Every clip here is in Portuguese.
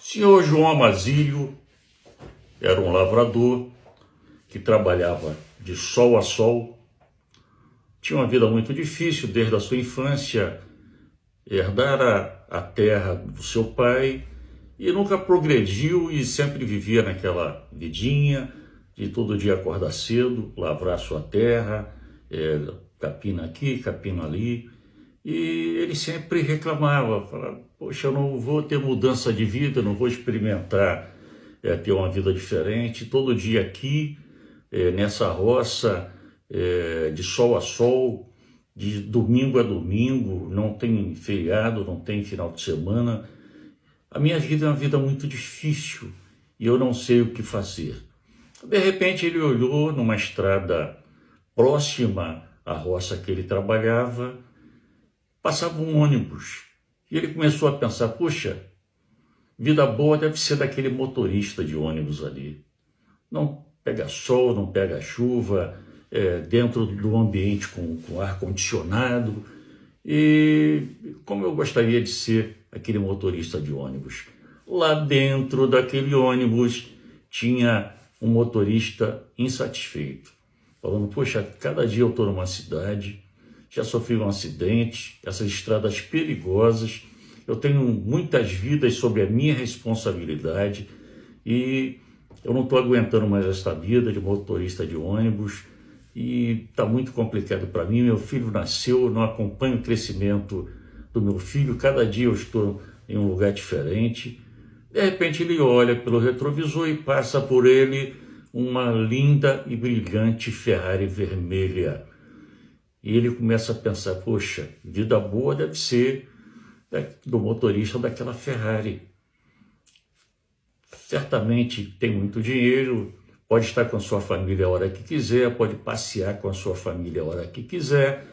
Senhor João Amazílio era um lavrador que trabalhava de sol a sol, tinha uma vida muito difícil desde a sua infância, herdara a terra do seu pai e nunca progrediu e sempre vivia naquela vidinha de todo dia acordar cedo, lavrar sua terra, capina aqui, capina ali. E ele sempre reclamava, falava, poxa, eu não vou ter mudança de vida, não vou experimentar ter uma vida diferente. Todo dia aqui, nessa roça, de sol a sol, de domingo a domingo, não tem feriado, não tem final de semana. A minha vida é uma vida muito difícil e eu não sei o que fazer. De repente ele olhou numa estrada próxima à roça que ele trabalhava, passava um ônibus e ele começou a pensar, poxa, vida boa deve ser daquele motorista de ônibus ali. Não pega sol, não pega chuva, dentro do ambiente com ar-condicionado. E como eu gostaria de ser aquele motorista de ônibus. Lá dentro daquele ônibus tinha um motorista insatisfeito, falando, poxa, cada dia eu estou numa cidade, já sofri um acidente, essas estradas perigosas, eu tenho muitas vidas sob a minha responsabilidade e eu não estou aguentando mais essa vida de motorista de ônibus e está muito complicado para mim. Meu filho nasceu, eu não acompanho o crescimento do meu filho, cada dia eu estou em um lugar diferente. De repente ele olha pelo retrovisor e passa por ele uma linda e brilhante Ferrari vermelha. E ele começa a pensar, poxa, vida boa deve ser do motorista daquela Ferrari. Certamente tem muito dinheiro, pode estar com a sua família a hora que quiser, pode passear com a sua família a hora que quiser.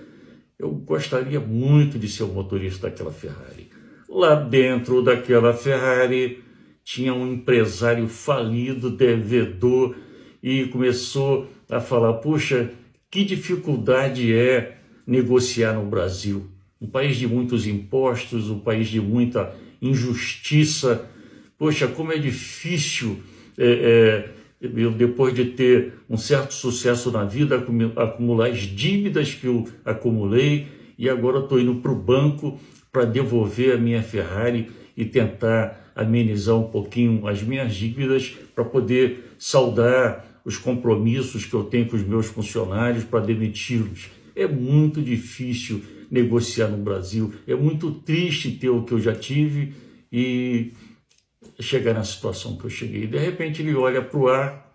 Eu gostaria muito de ser o motorista daquela Ferrari. Lá dentro daquela Ferrari tinha um empresário falido, devedor, e começou a falar, puxa, que dificuldade é negociar no Brasil. Um país de muitos impostos, um país de muita injustiça. Poxa, como é difícil, eu, depois de ter um certo sucesso na vida, acumular as dívidas que eu acumulei, e agora estou indo para o banco para devolver a minha Ferrari e tentar amenizar um pouquinho as minhas dívidas para poder saldar os compromissos que eu tenho com os meus funcionários para demiti-los. É muito difícil negociar no Brasil, é muito triste ter o que eu já tive e chegar na situação que eu cheguei. De repente ele olha para o ar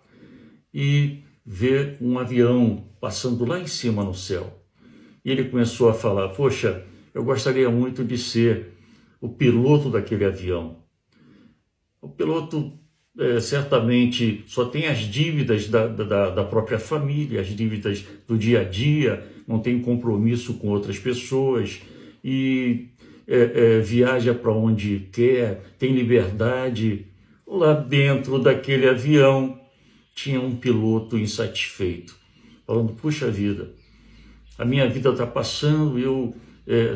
e vê um avião passando lá em cima no céu. E ele começou a falar, poxa, eu gostaria muito de ser o piloto daquele avião. O piloto certamente só tem as dívidas da própria família, as dívidas do dia a dia, não tem compromisso com outras pessoas e viaja para onde quer, tem liberdade. Lá dentro daquele avião tinha um piloto insatisfeito, falando, puxa vida, a minha vida está passando, eu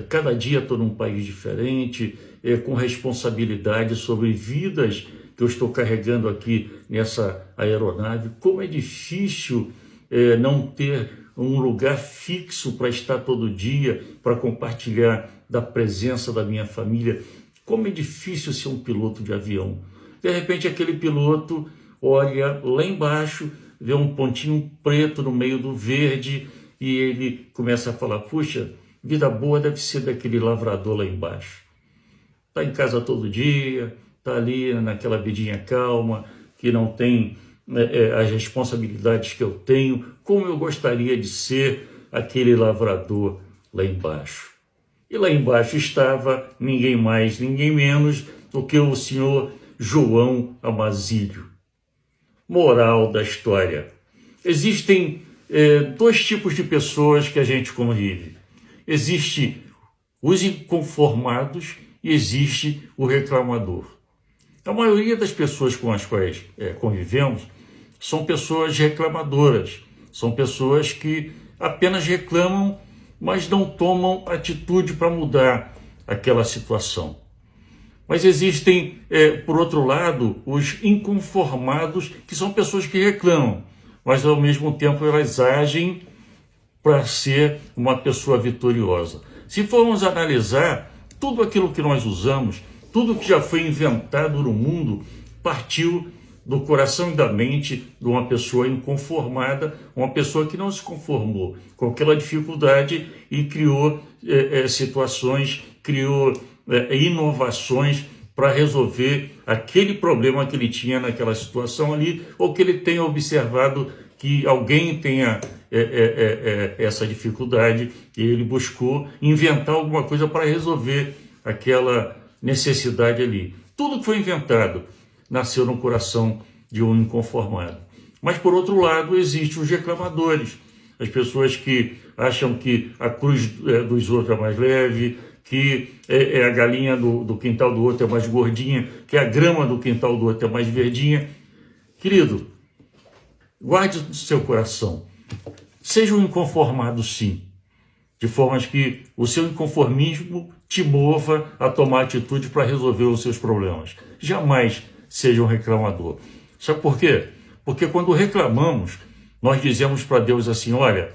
cada dia estou num país diferente, com responsabilidade sobre vidas que eu estou carregando aqui nessa aeronave. Como é difícil não ter um lugar fixo para estar todo dia, para compartilhar da presença da minha família. Como é difícil ser um piloto de avião. De repente aquele piloto olha lá embaixo, vê um pontinho preto no meio do verde e ele começa a falar, puxa, vida boa deve ser daquele lavrador lá embaixo. Está em casa todo dia, está ali naquela vidinha calma, que não tem as responsabilidades que eu tenho. Como eu gostaria de ser aquele lavrador lá embaixo. E lá embaixo estava ninguém mais, ninguém menos do que o senhor João Amazílio. Moral da história. Existem dois tipos de pessoas que a gente convive. Existe os inconformados e existe o reclamador. A maioria das pessoas com as quais convivemos são pessoas reclamadoras, são pessoas que apenas reclamam, mas não tomam atitude para mudar aquela situação. Mas existem, por outro lado, os inconformados, que são pessoas que reclamam, mas ao mesmo tempo elas agem para ser uma pessoa vitoriosa. Se formos analisar, tudo aquilo que nós usamos, tudo que já foi inventado no mundo, partiu do coração e da mente de uma pessoa inconformada, uma pessoa que não se conformou com aquela dificuldade e criou situações, criou inovações para resolver aquele problema que ele tinha naquela situação ali, ou que ele tenha observado que alguém tenha essa dificuldade e ele buscou inventar alguma coisa para resolver aquela necessidade ali. Tudo que foi inventado nasceu no coração de um inconformado. Mas, por outro lado, existem os reclamadores, as pessoas que acham que a cruz dos outros é mais leve, que a galinha do quintal do outro é mais gordinha, que a grama do quintal do outro é mais verdinha. Querido, guarde no seu coração. Seja um inconformado, sim, de formas que o seu inconformismo te mova a tomar atitude para resolver os seus problemas. Jamais seja um reclamador. Sabe por quê? Porque quando reclamamos, nós dizemos para Deus assim, olha,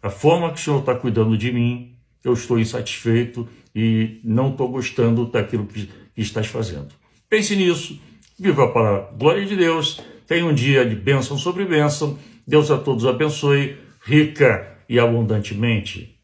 a forma que o Senhor está cuidando de mim, eu estou insatisfeito e não estou gostando daquilo que estás fazendo. Pense nisso, viva para a glória de Deus, tenha um dia de bênção sobre bênção, Deus a todos abençoe, rica e abundantemente.